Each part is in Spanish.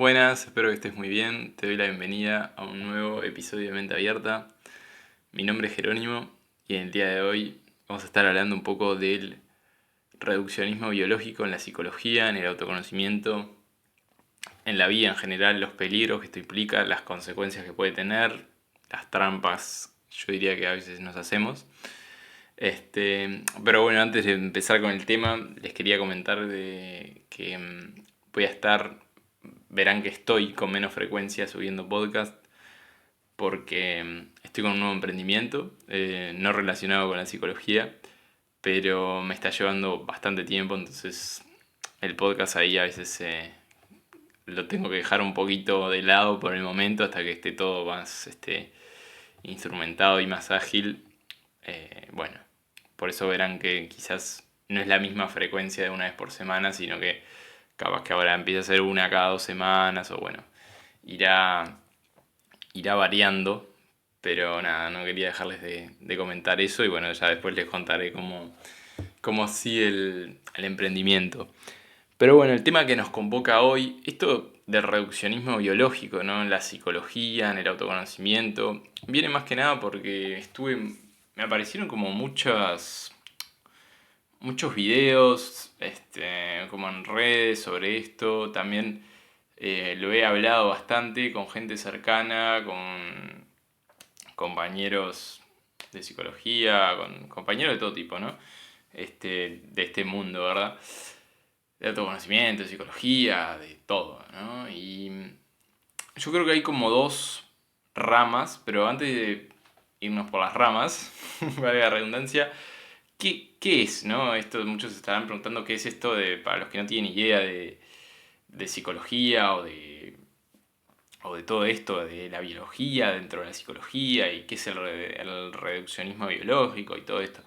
Buenas, espero que estés muy bien. Te doy la bienvenida a un nuevo episodio de Mente Abierta. Mi nombre es Jerónimo y en el día de hoy vamos a estar hablando un poco del reduccionismo biológico en la psicología, en el autoconocimiento, en la vida en general, los peligros que esto implica, las consecuencias que puede tener, las trampas, yo diría que a veces nos hacemos. Pero bueno, antes de empezar con el tema, les quería comentar de que voy a estar, verán que estoy con menos frecuencia subiendo podcast porque estoy con un nuevo emprendimiento, no relacionado con la psicología, pero me está llevando bastante tiempo, entonces el podcast ahí a veces lo tengo que dejar un poquito de lado por el momento hasta que esté todo más instrumentado y más ágil. Bueno, por eso verán que quizás no es la misma frecuencia de una vez por semana, sino que capaz que ahora empieza a ser una cada 2 semanas o bueno, irá, irá variando. Pero nada, no quería dejarles de comentar eso y bueno, ya después les contaré cómo sigue el emprendimiento. Pero bueno, el tema que nos convoca hoy, esto del reduccionismo biológico, ¿no? En la psicología, en el autoconocimiento, viene más que nada porque me aparecieron como muchos videos, como en redes sobre esto. También lo he hablado bastante con gente cercana, con compañeros de psicología, con compañeros de todo tipo, ¿no? De este mundo, ¿verdad? De autoconocimiento, de psicología, de todo, ¿no? Y yo creo que hay como dos ramas, pero antes de irnos por las ramas, valga la redundancia, ¿qué es, no? Esto muchos se estarán preguntando qué es esto para los que no tienen idea de psicología o de todo esto, de la biología dentro de la psicología y qué es el reduccionismo biológico y todo esto.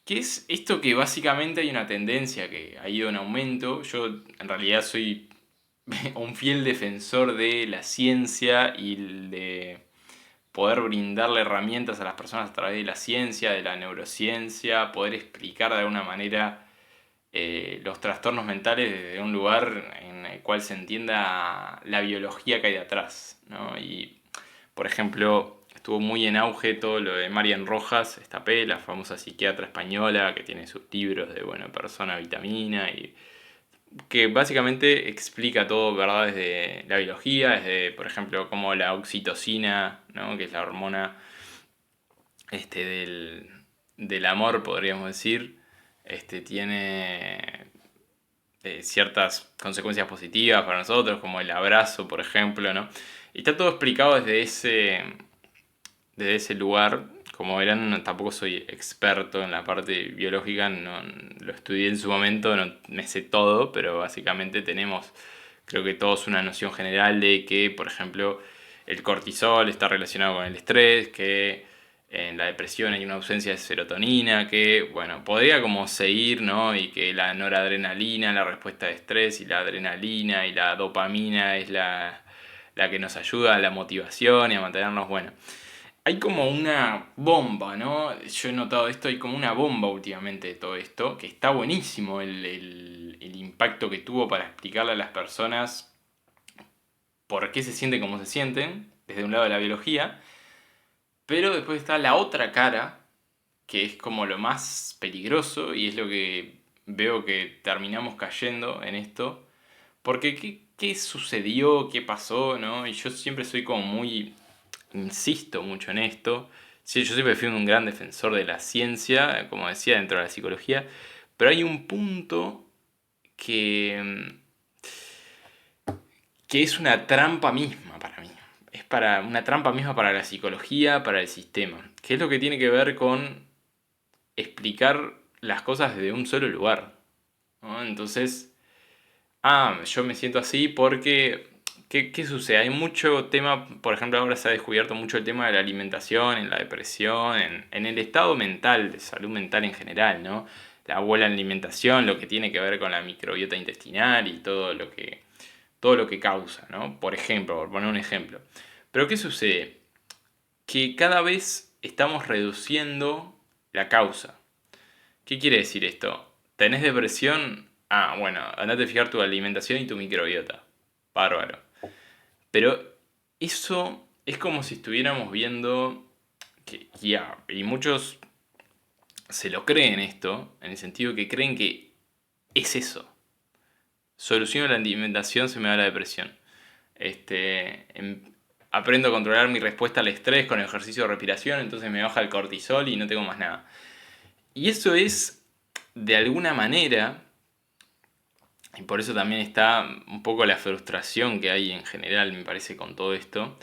¿Qué es esto que básicamente hay una tendencia que ha ido en aumento? Yo en realidad soy un fiel defensor de la ciencia y de poder brindarle herramientas a las personas a través de la ciencia, de la neurociencia, poder explicar de alguna manera los trastornos mentales desde un lugar en el cual se entienda la biología que hay detrás, ¿no? Y, por ejemplo, estuvo muy en auge todo lo de Marian Rojas, esta la famosa psiquiatra española que tiene sus libros de, bueno, persona, vitamina, y que básicamente explica todo, ¿verdad? Desde la biología, desde, por ejemplo, como la oxitocina, ¿no? Que es la hormona este, del amor, podríamos decir, tiene ciertas consecuencias positivas para nosotros, como el abrazo, por ejemplo, ¿no? Y está todo explicado desde ese lugar. Como verán, tampoco soy experto en la parte biológica, no, lo estudié en su momento, no me sé todo, pero básicamente tenemos, creo que todos una noción general de que, por ejemplo, el cortisol está relacionado con el estrés, que en la depresión hay una ausencia de serotonina, que, bueno, podría como seguir, ¿no? Y que la noradrenalina, la respuesta de estrés, y la adrenalina y la dopamina es la que nos ayuda a la motivación y a mantenernos, bueno. Hay como una bomba, ¿no? Yo he notado esto, hay como una bomba últimamente de todo esto, que está buenísimo el impacto que tuvo para explicarle a las personas por qué se sienten como se sienten, desde un lado de la biología, pero después está la otra cara, que es como lo más peligroso y es lo que veo que terminamos cayendo en esto, porque ¿qué sucedió? ¿Qué pasó? ¿No? Y yo siempre soy como muy, insisto mucho en esto. Sí, yo siempre fui un gran defensor de la ciencia, como decía, dentro de la psicología, pero hay un punto que, que es una trampa misma para mí. Es una trampa misma para la psicología, para el sistema, que es lo que tiene que ver con explicar las cosas desde un solo lugar, ¿no? Entonces, yo me siento así porque, ¿qué sucede? Hay mucho tema, por ejemplo, ahora se ha descubierto mucho el tema de la alimentación, en la depresión, en el estado mental, de salud mental en general, ¿no? La buena alimentación, lo que tiene que ver con la microbiota intestinal y todo lo que causa, ¿no? Por ejemplo, por poner un ejemplo. Pero ¿qué sucede? Que cada vez estamos reduciendo la causa. ¿Qué quiere decir esto? ¿Tenés depresión? Bueno, andate a fijar tu alimentación y tu microbiota. bárbaro. Pero eso es como si estuviéramos viendo, y muchos se lo creen esto, en el sentido que creen que es eso. Soluciono la alimentación, se me da la depresión. Aprendo a controlar mi respuesta al estrés con ejercicio de respiración, entonces me baja el cortisol y no tengo más nada. Y eso es, de alguna manera, y por eso también está un poco la frustración que hay en general, me parece, con todo esto,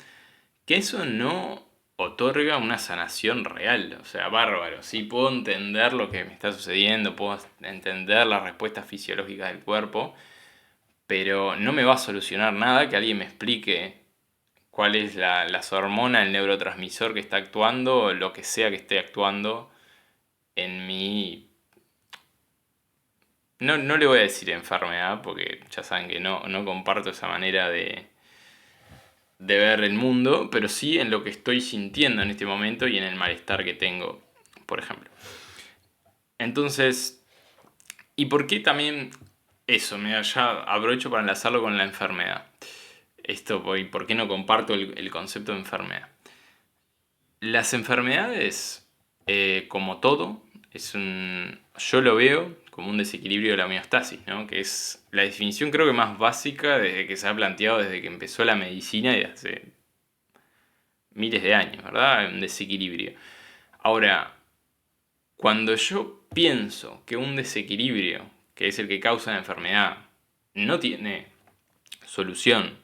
que eso no otorga una sanación real. O sea, bárbaro. Sí, puedo entender lo que me está sucediendo, puedo entender las respuestas fisiológicas del cuerpo, pero no me va a solucionar nada que alguien me explique cuál es las hormonas, el neurotransmisor que está actuando, o lo que sea que esté actuando en mi... No le voy a decir enfermedad, porque ya saben que no comparto esa manera de ver el mundo, pero sí en lo que estoy sintiendo en este momento y en el malestar que tengo, por ejemplo. Entonces, ¿y por qué también eso? Mira, ya aprovecho para enlazarlo con la enfermedad. ¿Por qué no comparto el concepto de enfermedad? Las enfermedades, como todo, yo lo veo como un desequilibrio de la homeostasis, ¿no? Que es la definición creo que más básica desde que se ha planteado desde que empezó la medicina y hace miles de años, ¿verdad? Un desequilibrio. Ahora, cuando yo pienso que un desequilibrio, que es el que causa la enfermedad, no tiene solución,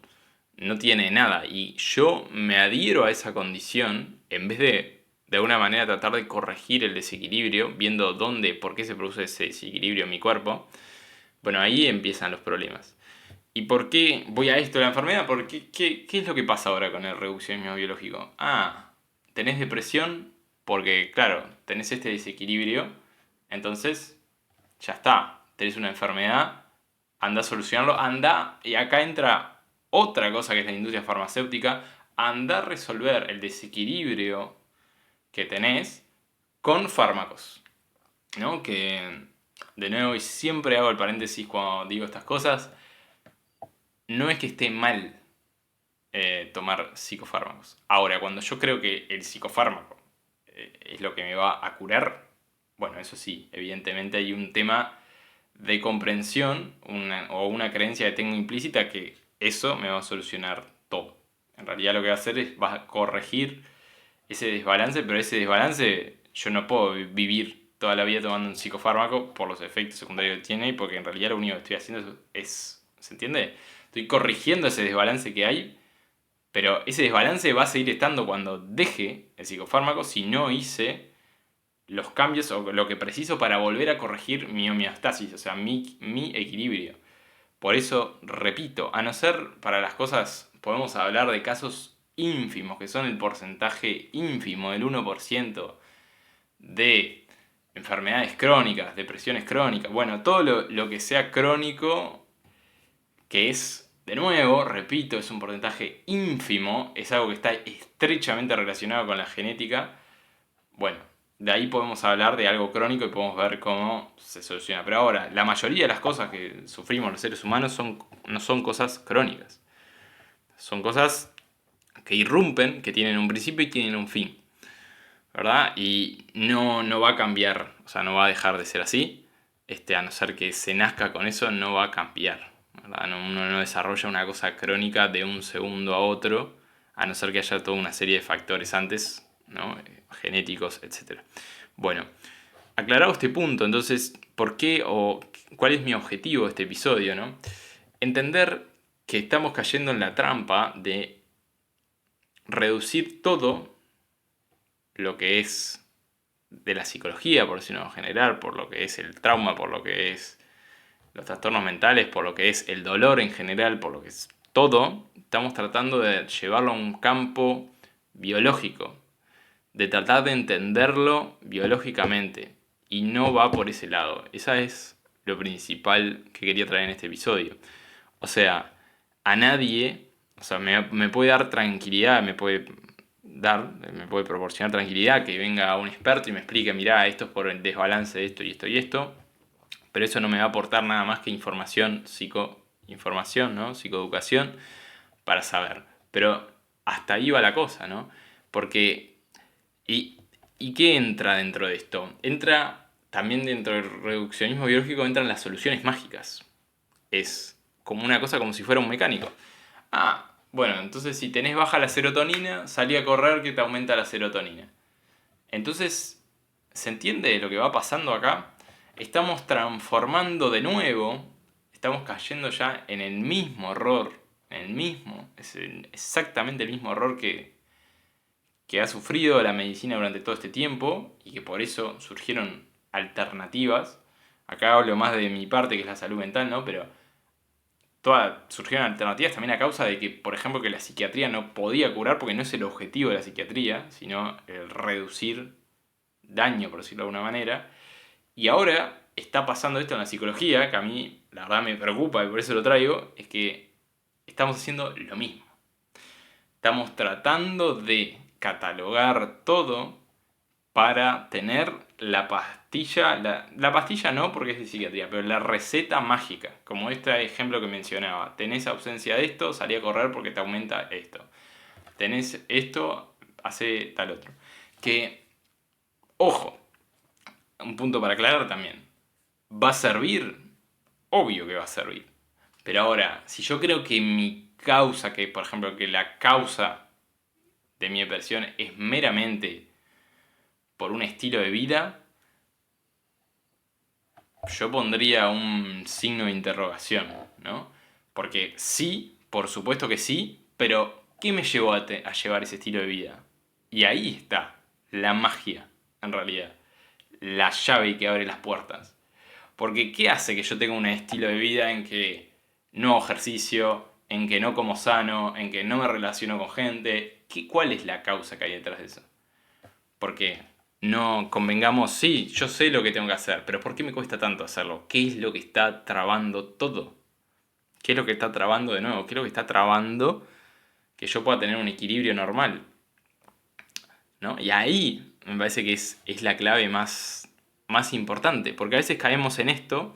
no tiene nada, y yo me adhiero a esa condición, en vez de alguna manera tratar de corregir el desequilibrio, viendo por qué se produce ese desequilibrio en mi cuerpo, bueno, ahí empiezan los problemas. ¿Y por qué voy a esto de la enfermedad? Porque, ¿qué es lo que pasa ahora con el reduccionismo biológico? Tenés depresión porque, claro, tenés este desequilibrio, entonces ya está, tenés una enfermedad, anda a solucionarlo, anda, y acá entra otra cosa que es la industria farmacéutica, anda a resolver el desequilibrio que tenés con fármacos, ¿no? Que, de nuevo, y siempre hago el paréntesis cuando digo estas cosas, no es que esté mal tomar psicofármacos. Ahora, cuando yo creo que el psicofármaco es lo que me va a curar, bueno, eso sí, evidentemente hay un tema de comprensión o una creencia que tengo implícita que eso me va a solucionar todo. En realidad lo que va a hacer es va a corregir ese desbalance, pero ese desbalance yo no puedo vivir toda la vida tomando un psicofármaco por los efectos secundarios que tiene, porque en realidad lo único que estoy haciendo ¿se entiende? Estoy corrigiendo ese desbalance que hay, pero ese desbalance va a seguir estando cuando deje el psicofármaco si no hice los cambios o lo que preciso para volver a corregir mi homeostasis, o sea, mi equilibrio. Por eso, repito, a no ser para las cosas, podemos hablar de casos ínfimos, que son el porcentaje ínfimo del 1% de enfermedades crónicas, depresiones crónicas, bueno, todo lo que sea crónico, que es, de nuevo, repito, es un porcentaje ínfimo, es algo que está estrechamente relacionado con la genética, bueno, de ahí podemos hablar de algo crónico y podemos ver cómo se soluciona. Pero ahora, la mayoría de las cosas que sufrimos los seres humanos no son cosas crónicas. Son cosas que irrumpen, que tienen un principio y tienen un fin. ¿Verdad? Y no va a cambiar, o sea, no va a dejar de ser así. A no ser que se nazca con eso, no va a cambiar. ¿Verdad? Uno no desarrolla una cosa crónica de un segundo a otro, a no ser que haya toda una serie de factores antes, ¿no? Genéticos, etc. Bueno, aclarado este punto, entonces, ¿por qué o cuál es mi objetivo de este episodio, ¿no? Entender que estamos cayendo en la trampa de reducir todo lo que es de la psicología, por decirlo en general, por lo que es el trauma, por lo que es los trastornos mentales, por lo que es el dolor en general, por lo que es todo, estamos tratando de llevarlo a un campo biológico, de tratar de entenderlo biológicamente, y no va por ese lado. Esa es lo principal que quería traer en este episodio. O sea, a nadie, o sea, me puede dar tranquilidad, me puede proporcionar tranquilidad que venga un experto y me explique, mirá, esto es por el desbalance de esto y esto y esto, pero eso no me va a aportar nada más que información información, ¿no? Psicoeducación, para saber. Pero hasta ahí va la cosa, ¿no? Porque, ¿y qué entra dentro de esto? Entra también dentro del reduccionismo biológico, entran las soluciones mágicas. Es como una cosa como si fuera un mecánico. Ah, bueno, entonces si tenés baja la serotonina, salí a correr que te aumenta la serotonina. Entonces, ¿se entiende lo que va pasando acá? Estamos transformando de nuevo, estamos cayendo ya en el mismo error, exactamente el mismo error que ha sufrido la medicina durante todo este tiempo y que por eso surgieron alternativas. Acá hablo más de mi parte, que es la salud mental, ¿no? Pero surgieron alternativas también a causa de que, por ejemplo, que la psiquiatría no podía curar, porque no es el objetivo de la psiquiatría, sino el reducir daño, por decirlo de alguna manera. Y ahora está pasando esto en la psicología, que a mí la verdad me preocupa y por eso lo traigo, es que estamos haciendo lo mismo. Estamos tratando de catalogar todo para tener la pastilla, la pastilla no porque es de psiquiatría, pero la receta mágica, como este ejemplo que mencionaba. Tenés ausencia de esto, salí a correr porque te aumenta esto. Tenés esto, hace tal otro. Que, ojo, un punto para aclarar también. ¿Va a servir? Obvio que va a servir. Pero ahora, si yo creo que mi causa, que por ejemplo que la causa de mi depresión es meramente por un estilo de vida, yo pondría un signo de interrogación, ¿no? Porque sí, por supuesto que sí, pero ¿qué me llevó a llevar ese estilo de vida? Y ahí está la magia, en realidad. La llave que abre las puertas. Porque ¿qué hace que yo tenga un estilo de vida en que no hago ejercicio, en que no como sano, en que no me relaciono con gente? ¿Cuál es la causa que hay detrás de eso? Porque no convengamos, sí, yo sé lo que tengo que hacer, pero ¿por qué me cuesta tanto hacerlo? ¿Qué es lo que está trabando todo? ¿Qué es lo que está trabando de nuevo? ¿Qué es lo que está trabando que yo pueda tener un equilibrio normal? ¿No? Y ahí me parece que es la clave más importante, porque a veces caemos en esto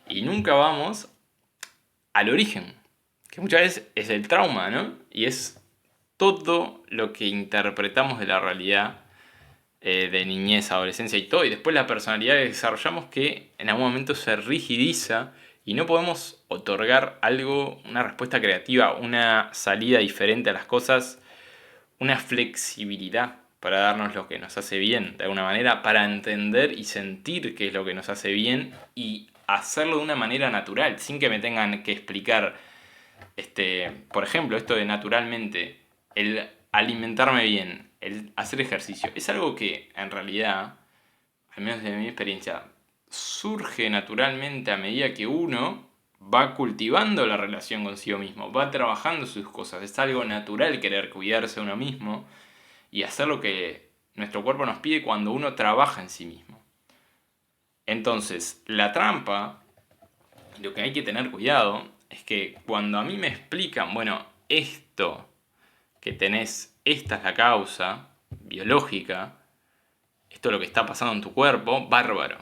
y nunca vamos al origen, que muchas veces es el trauma, ¿no? Y es todo lo que interpretamos de la realidad de niñez, adolescencia y todo, y después la personalidad que desarrollamos que en algún momento se rigidiza y no podemos otorgar algo, una respuesta creativa, una salida diferente a las cosas, una flexibilidad para darnos lo que nos hace bien, de alguna manera, para entender y sentir qué es lo que nos hace bien y hacerlo de una manera natural, sin que me tengan que explicar, por ejemplo, esto de naturalmente, el alimentarme bien, el hacer ejercicio, es algo que en realidad, al menos desde mi experiencia, surge naturalmente a medida que uno va cultivando la relación consigo mismo, va trabajando sus cosas. Es algo natural querer cuidarse a uno mismo y hacer lo que nuestro cuerpo nos pide cuando uno trabaja en sí mismo. Entonces, la trampa, lo que hay que tener cuidado, es que cuando a mí me explican, bueno, esto que tenés, esta es la causa biológica, esto es lo que está pasando en tu cuerpo, bárbaro,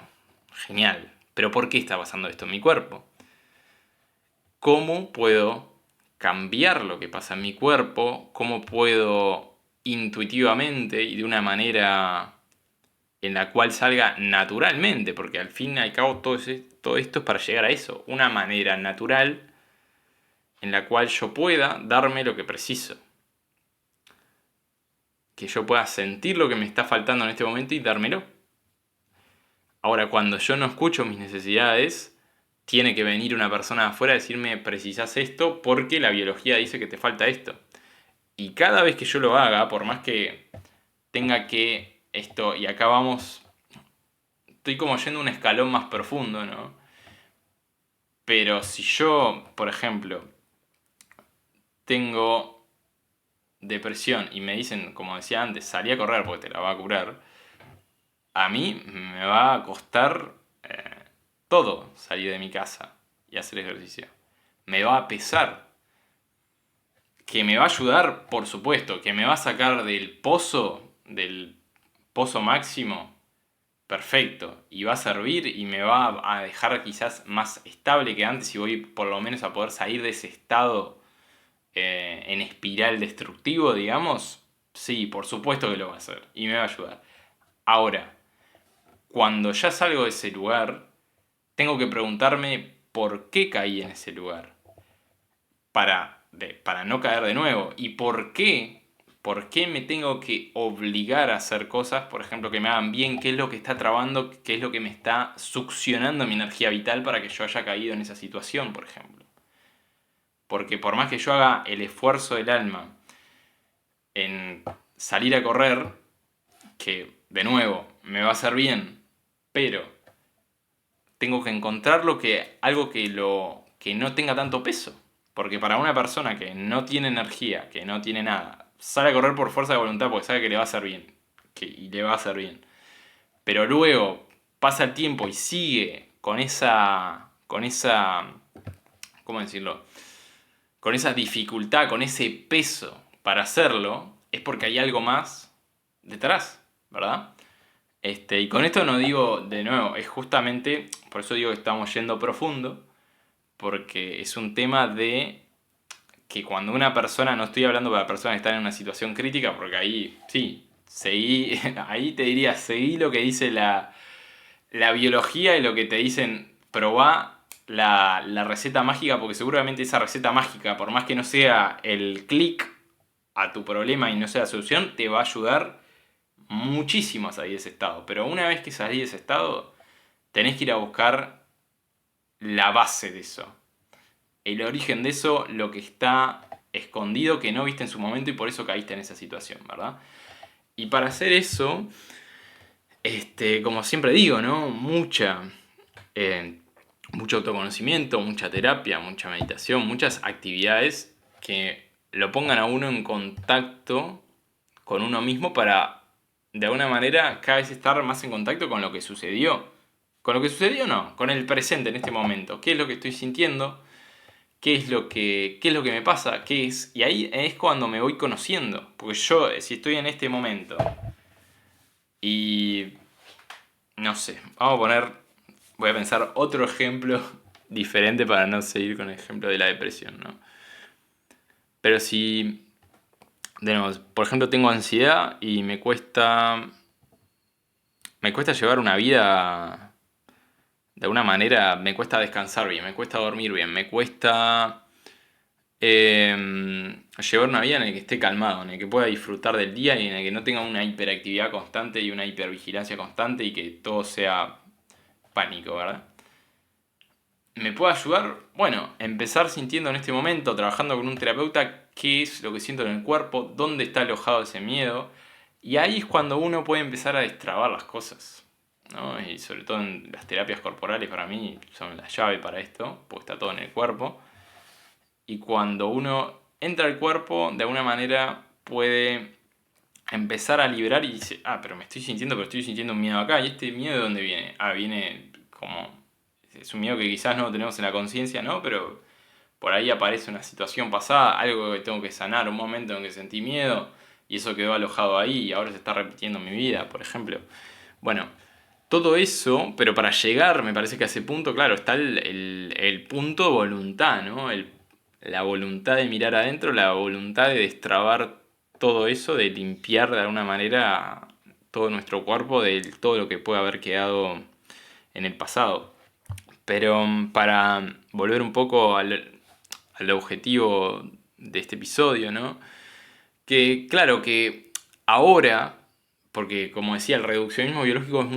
genial. Pero ¿por qué está pasando esto en mi cuerpo? ¿Cómo puedo cambiar lo que pasa en mi cuerpo? ¿Cómo puedo intuitivamente y de una manera en la cual salga naturalmente? Porque al fin y al cabo todo esto es para llegar a eso. Una manera natural en la cual yo pueda darme lo que preciso. Que yo pueda sentir lo que me está faltando en este momento y dármelo. Ahora, cuando yo no escucho mis necesidades, tiene que venir una persona de afuera a decirme, precisas esto porque la biología dice que te falta esto. Y cada vez que yo lo haga, por más que tenga que esto, y acá vamos, estoy como yendo a un escalón más profundo, ¿no? Pero si yo, por ejemplo, tengo depresión y me dicen, como decía antes, salí a correr porque te la va a curar, a mí me va a costar todo salir de mi casa y hacer ejercicio. Me va a pesar. Que me va a ayudar, por supuesto. Que me va a sacar del pozo máximo. perfecto. Y va a servir y me va a dejar quizás más estable que antes y voy por lo menos a poder salir de ese estado en espiral destructivo, digamos. Sí, por supuesto que lo va a hacer y me va a ayudar. Ahora, cuando ya salgo de ese lugar, tengo que preguntarme por qué caí en ese lugar. Para no caer de nuevo. ¿Y por qué? ¿Por qué me tengo que obligar a hacer cosas, por ejemplo, que me hagan bien? ¿Qué es lo que está trabando? ¿Qué es lo que me está succionando mi energía vital para que yo haya caído en esa situación, por ejemplo? Porque por más que yo haga el esfuerzo del alma en salir a correr, que de nuevo me va a hacer bien, pero tengo que encontrar algo que no tenga tanto peso. Porque para una persona que no tiene energía, que no tiene nada, sale a correr por fuerza de voluntad porque sabe que le va a hacer bien. Y le va a hacer bien. Pero luego pasa el tiempo y sigue ¿cómo decirlo? Con esa dificultad, con ese peso para hacerlo, es porque hay algo más detrás, ¿verdad? Y con esto no digo, de nuevo, es justamente, por eso digo que estamos yendo profundo, porque es un tema de que cuando una persona, no estoy hablando para personas que están en una situación crítica, porque ahí, sí, ahí te diría, seguí lo que dice la biología y lo que te dicen, probá la receta mágica, porque seguramente esa receta mágica, por más que no sea el clic a tu problema y no sea la solución, te va a ayudar muchísimo a salir de ese estado. Pero una vez que salís de ese estado, tenés que ir a buscar la base de eso. El origen de eso, lo que está escondido, que no viste en su momento y por eso caíste en esa situación, ¿verdad? Y para hacer eso, como siempre digo, ¿no? Mucho autoconocimiento, mucha terapia, mucha meditación, muchas actividades que lo pongan a uno en contacto con uno mismo para, de alguna manera, cada vez estar más en contacto con lo que sucedió. Con lo que sucedió no, con el presente en este momento. ¿Qué es lo que estoy sintiendo? ¿Qué es lo que me pasa? ¿Qué es? Y ahí es cuando me voy conociendo. Porque yo, si estoy en este momento y no sé, voy a pensar otro ejemplo diferente para no seguir con el ejemplo de la depresión, ¿no? Pero si, de nuevo, por ejemplo, tengo ansiedad y me cuesta llevar una vida de alguna manera, me cuesta descansar bien, me cuesta dormir bien, me cuesta llevar una vida en la que esté calmado, en el que pueda disfrutar del día y en el que no tenga una hiperactividad constante y una hipervigilancia constante y que todo sea pánico, ¿verdad? ¿Me puede ayudar? Bueno, empezar sintiendo en este momento, trabajando con un terapeuta, qué es lo que siento en el cuerpo, dónde está alojado ese miedo. Y ahí es cuando uno puede empezar a destrabar las cosas, ¿no? Y sobre todo en las terapias corporales para mí son la llave para esto, porque está todo en el cuerpo. Y cuando uno entra al cuerpo, de alguna manera puede empezar a liberar y dice, pero pero estoy sintiendo un miedo acá. ¿Y este miedo de dónde viene? Viene como... Es un miedo que quizás no tenemos en la conciencia, ¿no? Pero por ahí aparece una situación pasada, algo que tengo que sanar, un momento en que sentí miedo y eso quedó alojado ahí y ahora se está repitiendo en mi vida, por ejemplo. Bueno, todo eso, pero para llegar, me parece que a ese punto, claro, está el punto de voluntad, ¿no? La voluntad de mirar adentro, la voluntad de destrabar todo eso, de limpiar de alguna manera todo nuestro cuerpo de todo lo que puede haber quedado en el pasado. Pero para volver un poco al objetivo de este episodio, ¿no? Que claro que ahora, porque como decía, el reduccionismo biológico es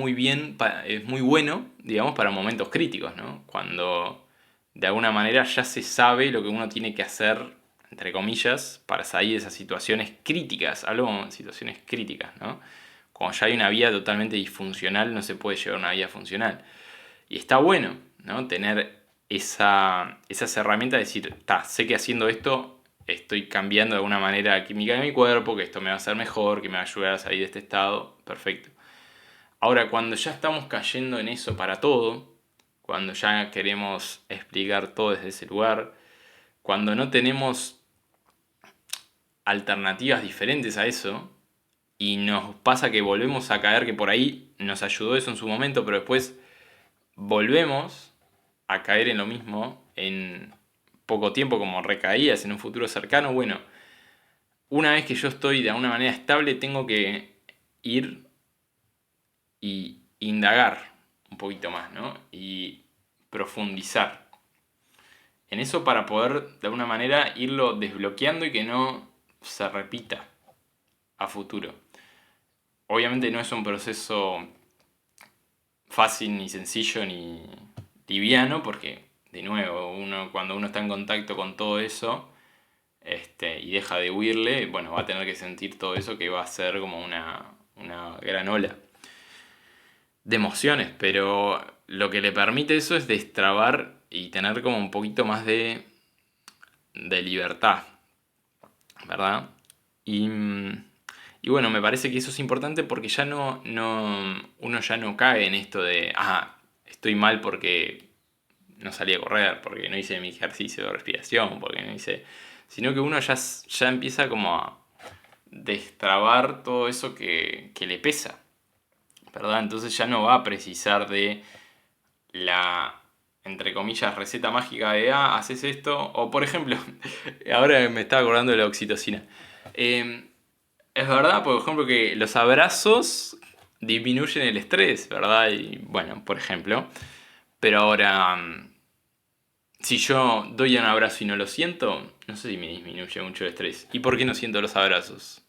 muy bueno, digamos, para momentos críticos, ¿no? Cuando de alguna manera ya se sabe lo que uno tiene que hacer, entre comillas, para salir de esas situaciones críticas. Hablo de situaciones críticas, ¿no? Cuando ya hay una vida totalmente disfuncional, no se puede llevar una vida funcional. Y está bueno, ¿no? Tener esas herramientas de decir, sé que haciendo esto estoy cambiando de alguna manera la química de mi cuerpo, que esto me va a hacer mejor, que me va a ayudar a salir de este estado, perfecto. Ahora, cuando ya estamos cayendo en eso para todo, cuando ya queremos explicar todo desde ese lugar, cuando no tenemos alternativas diferentes a eso, y nos pasa que volvemos a caer, que por ahí nos ayudó eso en su momento, pero después volvemos a caer en lo mismo en poco tiempo, como recaídas en un futuro cercano. Bueno, una vez que yo estoy de alguna manera estable, tengo que ir y indagar un poquito más, ¿no? Y profundizar en eso para poder de alguna manera irlo desbloqueando y que no se repita a futuro. Obviamente no es un proceso fácil, ni sencillo, ni liviano, porque de nuevo, cuando uno está en contacto con todo eso y deja de huirle, bueno, va a tener que sentir todo eso que va a ser como una gran ola de emociones, pero lo que le permite eso es destrabar y tener como un poquito más de libertad, ¿verdad? Y, y bueno, me parece que eso es importante porque ya uno ya no cae en esto de, estoy mal porque no salí a correr, porque no hice mi ejercicio de respiración, porque no hice... Sino que uno ya empieza como a destrabar todo eso que le pesa, ¿verdad? Entonces ya no va a precisar de la, entre comillas, receta mágica de, haces esto, o por ejemplo, ahora me estaba acordando de la oxitocina. Es verdad, por ejemplo, que los abrazos disminuyen el estrés, ¿verdad? Y bueno, por ejemplo, pero ahora, si yo doy un abrazo y no lo siento, no sé si me disminuye mucho el estrés. ¿Y por qué no siento los abrazos?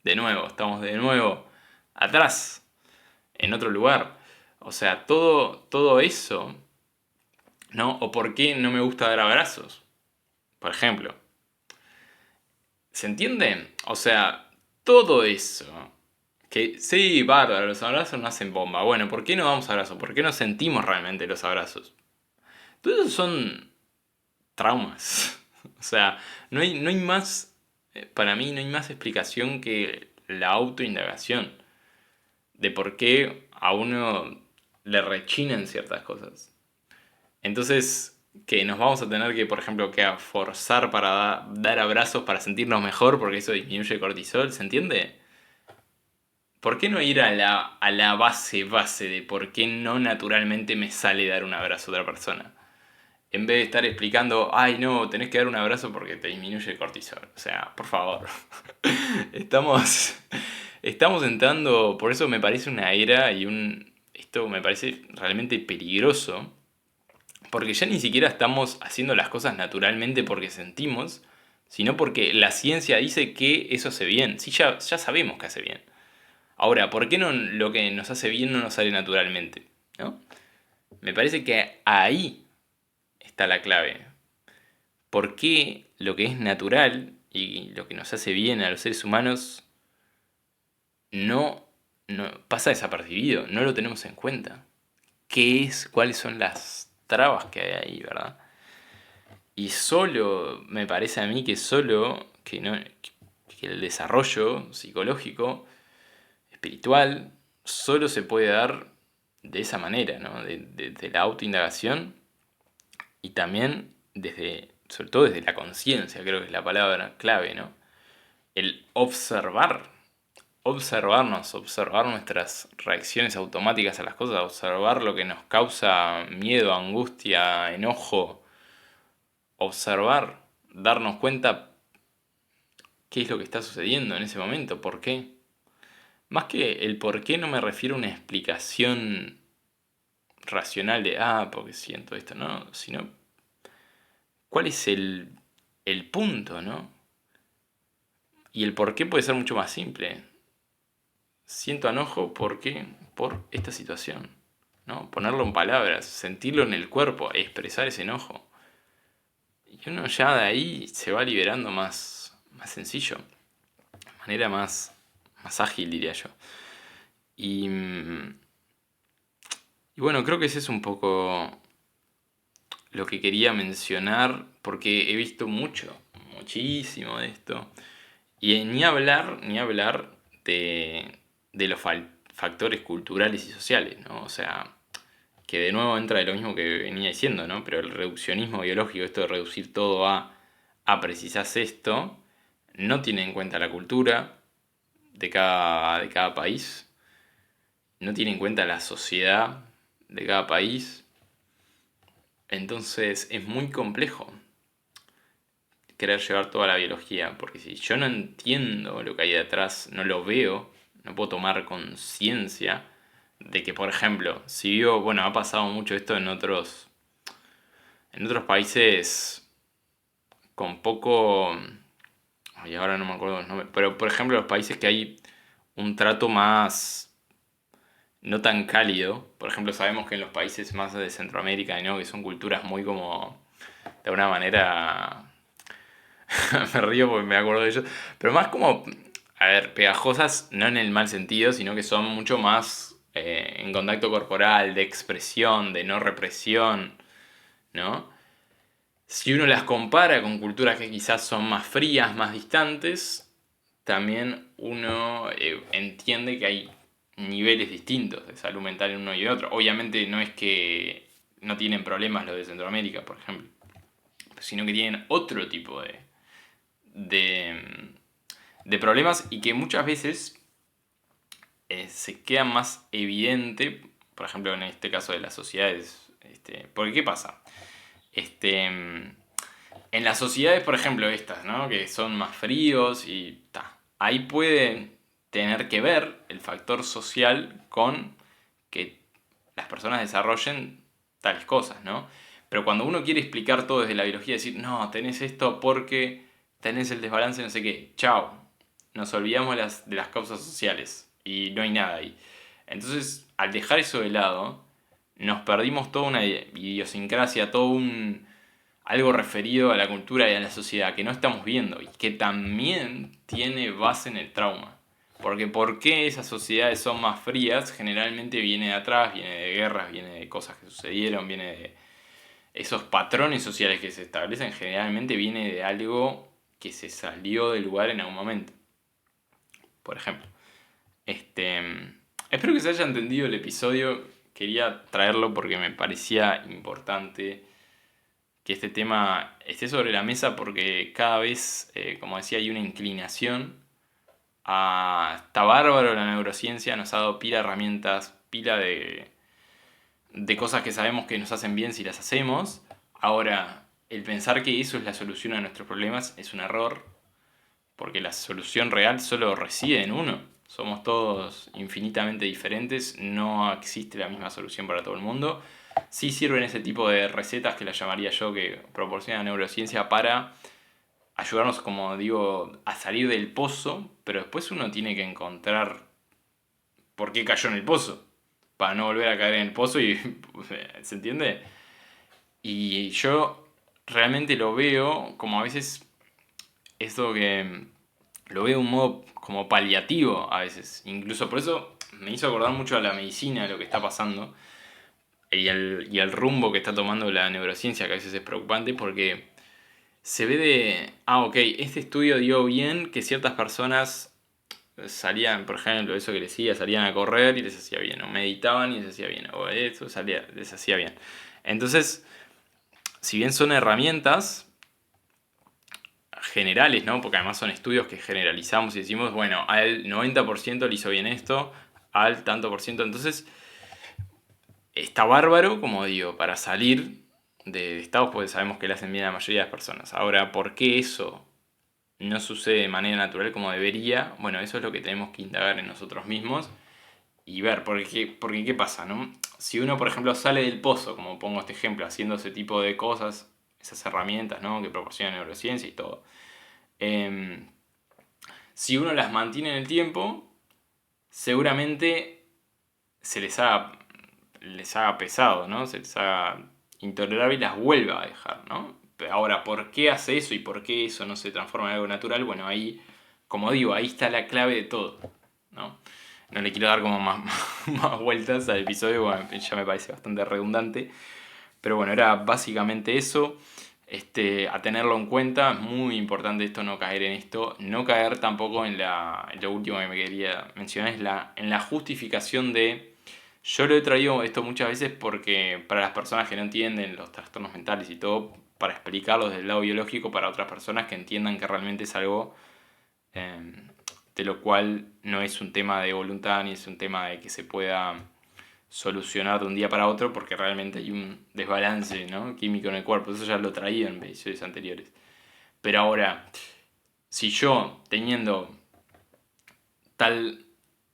De nuevo, estamos de nuevo atrás, en otro lugar. O sea, todo eso, ¿no? O por qué no me gusta dar abrazos, por ejemplo. ¿Se entiende? O sea, todo eso. Que sí, bárbaro, los abrazos no hacen bomba. Bueno, ¿por qué no damos abrazos? ¿Por qué no sentimos realmente los abrazos? Todos esos son traumas. O sea, no hay más, para mí no hay más explicación que la autoindagación de por qué a uno le rechinan ciertas cosas. Entonces, que nos vamos a tener que, por ejemplo, que a forzar para dar abrazos para sentirnos mejor porque eso disminuye el cortisol, ¿se entiende? ¿Por qué no ir a la base de por qué no naturalmente me sale dar un abrazo a otra persona? En vez de estar explicando, ay no, tenés que dar un abrazo porque te disminuye el cortisol. O sea, por favor. Estamos, estamos entrando, por eso me parece una era esto me parece realmente peligroso, porque ya ni siquiera estamos haciendo las cosas naturalmente porque sentimos, sino porque la ciencia dice que eso hace bien. Sí, ya sabemos que hace bien. Ahora, ¿por qué no lo que nos hace bien no nos sale naturalmente? ¿No? Me parece que ahí está la clave. ¿Por qué lo que es natural y lo que nos hace bien a los seres humanos no, no pasa desapercibido? No lo tenemos en cuenta. ¿Qué es? ¿Cuáles son las trabas que hay ahí, verdad? Y solo, me parece a mí que solo que, no, que el desarrollo psicológico, espiritual, solo se puede dar de esa manera, ¿no? De la autoindagación y también sobre todo desde la conciencia, creo que es la palabra clave, ¿no? El observarnos, observar nuestras reacciones automáticas a las cosas, observar lo que nos causa miedo, angustia, enojo, observar, darnos cuenta qué es lo que está sucediendo en ese momento, por qué. Más que el por qué no me refiero a una explicación racional de, porque siento esto, no, sino cuál es el punto, ¿no? Y el por qué puede ser mucho más simple. Siento enojo, ¿por qué? Por esta situación, ¿no? Ponerlo en palabras, sentirlo en el cuerpo, expresar ese enojo. Y uno ya de ahí se va liberando más sencillo, de manera más ágil, diría yo. Y, y bueno, creo que ese es un poco lo que quería mencionar, porque he visto muchísimo de esto. Y ni hablar de los factores culturales y sociales, ¿no? O sea, que de nuevo entra de lo mismo que venía diciendo, ¿no? Pero el reduccionismo biológico, esto de reducir todo a precisás esto, no tiene en cuenta la cultura, de cada país, no tiene en cuenta la sociedad de cada país. Entonces es muy complejo querer llevar toda la biología, porque si yo no entiendo lo que hay detrás, no lo veo, no puedo tomar conciencia de que, por ejemplo, si vivo, bueno, ha pasado mucho esto en otros países con poco, y ahora no me acuerdo los nombres, pero por ejemplo los países que hay un trato más no tan cálido, por ejemplo sabemos que en los países más de Centroamérica, ¿no? Que son culturas muy como, de alguna manera, me río porque me acuerdo de ellos, pero más como, a ver, pegajosas, no en el mal sentido, sino que son mucho más en contacto corporal, de expresión, de no represión, ¿no? Si uno las compara con culturas que quizás son más frías, más distantes, también uno entiende que hay niveles distintos de salud mental en uno y en otro. Obviamente no es que no tienen problemas los de Centroamérica, por ejemplo, sino que tienen otro tipo de, de problemas y que muchas veces se queda más evidente, por ejemplo en este caso de las sociedades. Porque ¿qué pasa? En las sociedades, por ejemplo, estas, ¿no? Que son más fríos y ta, ahí puede tener que ver el factor social con que las personas desarrollen tales cosas, ¿no? Pero cuando uno quiere explicar todo desde la biología, decir, no, tenés esto porque tenés el desbalance, no sé qué, chao, nos olvidamos de las causas sociales y no hay nada ahí. Entonces, al dejar eso de lado, nos perdimos toda una idiosincrasia, todo un algo referido a la cultura y a la sociedad que no estamos viendo y que también tiene base en el trauma. Porque ¿por qué esas sociedades son más frías? Generalmente viene de atrás, viene de guerras, viene de cosas que sucedieron, viene de esos patrones sociales que se establecen, generalmente viene de algo que se salió del lugar en algún momento. Por ejemplo, espero que se haya entendido el episodio. Quería traerlo porque me parecía importante que este tema esté sobre la mesa porque cada vez, como decía, hay una inclinación a... Está bárbaro la neurociencia, nos ha dado pila de herramientas, pila de cosas que sabemos que nos hacen bien si las hacemos. Ahora, el pensar que eso es la solución a nuestros problemas es un error, porque la solución real solo reside en uno. Somos todos infinitamente diferentes, no existe la misma solución para todo el mundo. Sí sirven ese tipo de recetas que las llamaría yo, que proporciona neurociencia para ayudarnos, como digo, a salir del pozo, pero después uno tiene que encontrar por qué cayó en el pozo, para no volver a caer en el pozo y... ¿Se entiende? Y yo realmente lo veo como a veces esto que lo veo de un modo como paliativo a veces. Incluso por eso me hizo acordar mucho a la medicina, lo que está pasando y el rumbo que está tomando la neurociencia, que a veces es preocupante porque se ve de, ok, este estudio dio bien que ciertas personas salían, por ejemplo, eso que les decía, salían a correr y les hacía bien, o meditaban y les hacía bien, o eso salía, les hacía bien. Entonces, si bien son herramientas generales, ¿no? Porque además son estudios que generalizamos y decimos, bueno, al 90% le hizo bien esto, al tanto por ciento, entonces está bárbaro, como digo, para salir de estados, porque sabemos que le hacen bien a la mayoría de las personas. Ahora, ¿por qué eso no sucede de manera natural como debería? Bueno, eso es lo que tenemos que indagar en nosotros mismos y ver, porque ¿qué pasa, no? Si uno, por ejemplo, sale del pozo, como pongo este ejemplo, haciendo ese tipo de cosas, esas herramientas, ¿no? Que proporciona neurociencia y todo. Eh, si uno las mantiene en el tiempo, seguramente se les haga pesado, ¿no? Se les haga intolerable y las vuelva a dejar, ¿no? Ahora, ¿por qué hace eso y por qué eso no se transforma en algo natural? Bueno, ahí, como digo, ahí está la clave de todo, ¿no? No le quiero dar como más vueltas al episodio, bueno, ya me parece bastante redundante. Pero bueno, era básicamente eso. A tenerlo en cuenta, es muy importante esto, no caer en esto, no caer tampoco en lo último que me quería mencionar, es en la justificación de... Yo lo he traído esto muchas veces porque para las personas que no entienden los trastornos mentales y todo, para explicarlos desde el lado biológico para otras personas que entiendan que realmente es algo eh, de lo cual no es un tema de voluntad ni es un tema de que se pueda solucionar de un día para otro, porque realmente hay un desbalance, ¿no?, químico en el cuerpo. Eso ya lo traía en ediciones anteriores. Pero ahora, si yo, teniendo tal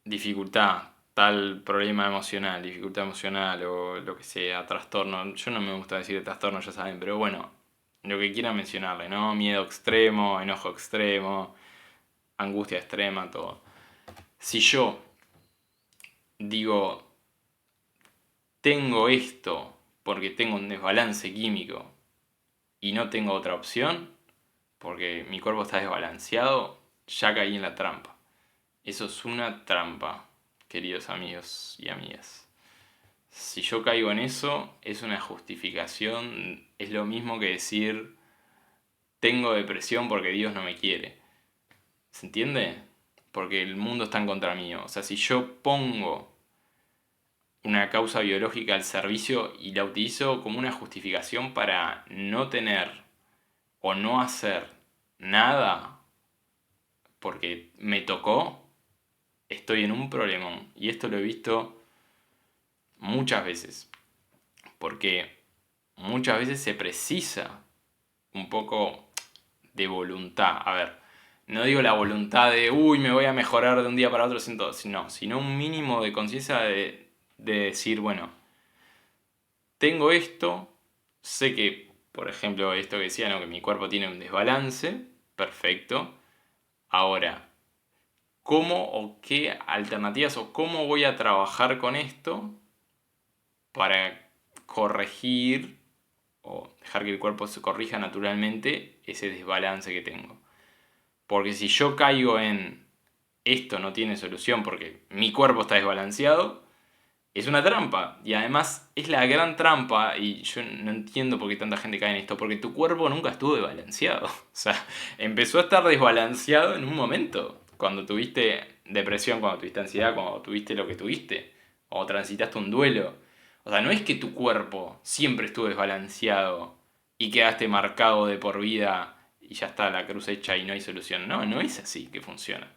dificultad, tal problema emocional, dificultad emocional o lo que sea, trastorno, yo no me gusta decir trastorno, ya saben, pero bueno, lo que quieran mencionarle, ¿no? Miedo extremo, enojo extremo, angustia extrema, todo. Si yo digo, tengo esto porque tengo un desbalance químico y no tengo otra opción, porque mi cuerpo está desbalanceado, ya caí en la trampa. Eso es una trampa, queridos amigos y amigas. Si yo caigo en eso, es una justificación, es lo mismo que decir, tengo depresión porque Dios no me quiere. ¿Se entiende? Porque el mundo está en contra mío. O sea, si yo pongo una causa biológica al servicio y la utilizo como una justificación para no tener o no hacer nada porque me tocó, estoy en un problemón. Y esto lo he visto muchas veces. Porque muchas veces se precisa un poco de voluntad. A ver, no digo la voluntad de, uy, me voy a mejorar de un día para otro sin todo, sino un mínimo de conciencia de decir, bueno, tengo esto, sé que, por ejemplo, esto que decía, ¿no?, que mi cuerpo tiene un desbalance, perfecto. Ahora, ¿cómo o qué alternativas o cómo voy a trabajar con esto para corregir o dejar que el cuerpo se corrija naturalmente ese desbalance que tengo? Porque si yo caigo en esto no tiene solución porque mi cuerpo está desbalanceado, es una trampa. Y además es la gran trampa, y yo no entiendo por qué tanta gente cae en esto, porque tu cuerpo nunca estuvo desbalanceado. O sea, empezó a estar desbalanceado en un momento. Cuando tuviste depresión, cuando tuviste ansiedad, cuando tuviste lo que tuviste, o transitaste un duelo. O sea, no es que tu cuerpo siempre estuvo desbalanceado y quedaste marcado de por vida y ya está la cruz hecha y no hay solución. No, no es así que funciona.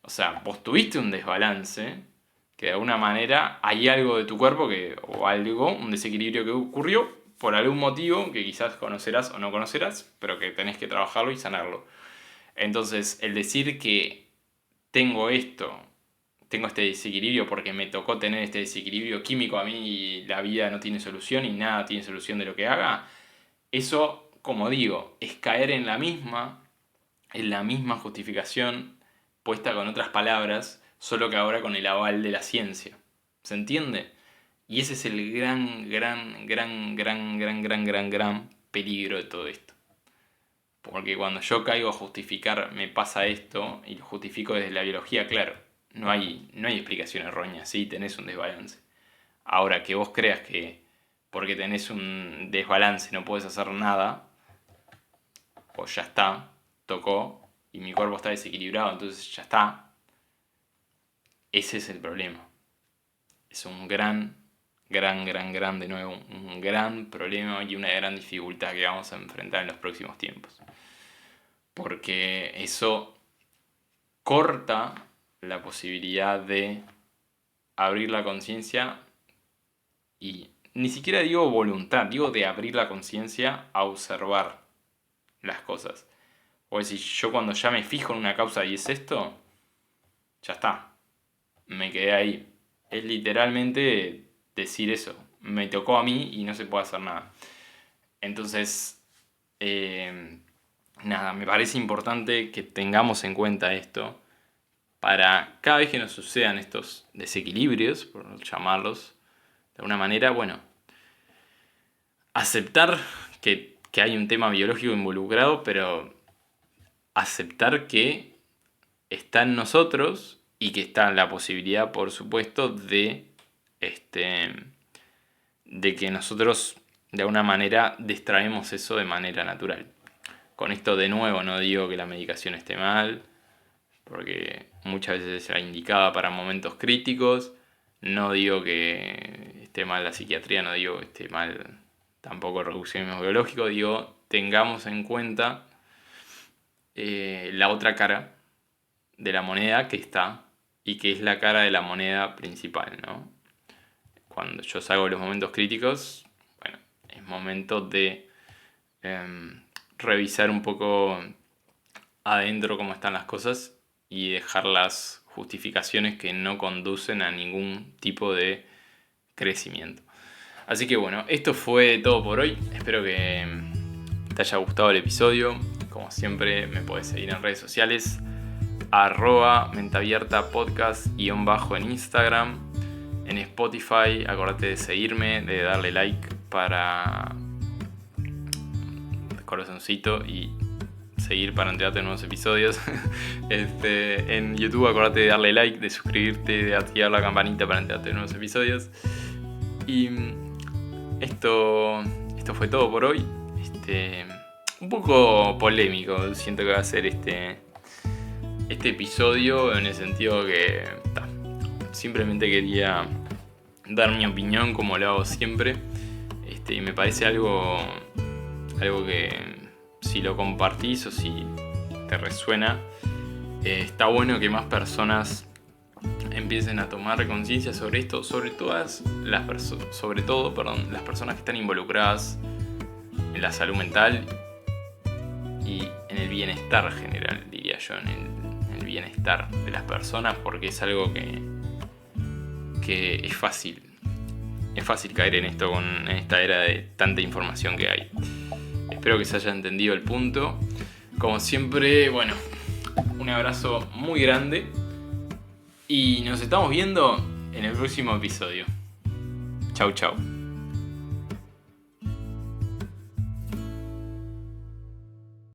O sea, vos tuviste un desbalance, que de alguna manera hay algo de tu cuerpo o algo, un desequilibrio que ocurrió por algún motivo que quizás conocerás o no conocerás, pero que tenés que trabajarlo y sanarlo. Entonces, el decir que tengo esto, tengo este desequilibrio porque me tocó tener este desequilibrio químico a mí y la vida no tiene solución y nada tiene solución de lo que haga, eso, como digo, es caer en la misma justificación puesta con otras palabras, solo que ahora con el aval de la ciencia. ¿Se entiende? Y ese es el gran peligro de todo esto. Porque cuando yo caigo a justificar me pasa esto, y lo justifico desde la biología, claro, no hay explicación errónea, sí, tenés un desbalance. Ahora, que vos creas que porque tenés un desbalance no puedes hacer nada, pues ya está, tocó, y mi cuerpo está desequilibrado, entonces ya está. Ese es el problema. Es un de nuevo, un gran problema y una gran dificultad que vamos a enfrentar en los próximos tiempos. Porque eso corta la posibilidad de abrir la conciencia, y ni siquiera digo voluntad, digo de abrir la conciencia a observar las cosas. O decir, yo cuando ya me fijo en una causa y es esto, ya está, me quedé ahí. Es literalmente decir eso, me tocó a mí y no se puede hacer nada. Entonces, nada, me parece importante que tengamos en cuenta esto para cada vez que nos sucedan estos desequilibrios, por llamarlos de alguna manera, bueno, aceptar que hay un tema biológico involucrado, pero aceptar que está en nosotros y que está la posibilidad, por supuesto, de que nosotros de alguna manera destraemos eso de manera natural. Con esto de nuevo no digo que la medicación esté mal, porque muchas veces será indicada para momentos críticos. No digo que esté mal la psiquiatría, no digo que esté mal tampoco el reduccionismo biológico, digo, tengamos en cuenta la otra cara de la moneda que está y que es la cara de la moneda principal, ¿no? Cuando yo salgo de los momentos críticos, bueno, es momento de revisar un poco adentro cómo están las cosas y dejar las justificaciones que no conducen a ningún tipo de crecimiento. Así que bueno, esto fue todo por hoy. Espero que te haya gustado el episodio. Como siempre, me podés seguir en redes sociales. @menteabiertapodcast_ en Instagram. En Spotify, acordate de seguirme, de darle like para corazoncito y seguir para enterarte de nuevos episodios. En YouTube, acordate de darle like, de suscribirte, de activar la campanita para enterarte de nuevos episodios. Y esto fue todo por hoy. Un poco polémico siento que va a ser este episodio, en el sentido que simplemente quería dar mi opinión como lo hago siempre. Y me parece algo que si lo compartís o si te resuena, está bueno que más personas empiecen a tomar conciencia sobre esto, sobre todo las personas que están involucradas en la salud mental y en el bienestar general, diría yo, en el bienestar de las personas, porque es algo que es fácil caer en esto en esta era de tanta información que hay. Espero que se haya entendido el punto. Como siempre, bueno, un abrazo muy grande y nos estamos viendo en el próximo episodio. Chau, chau.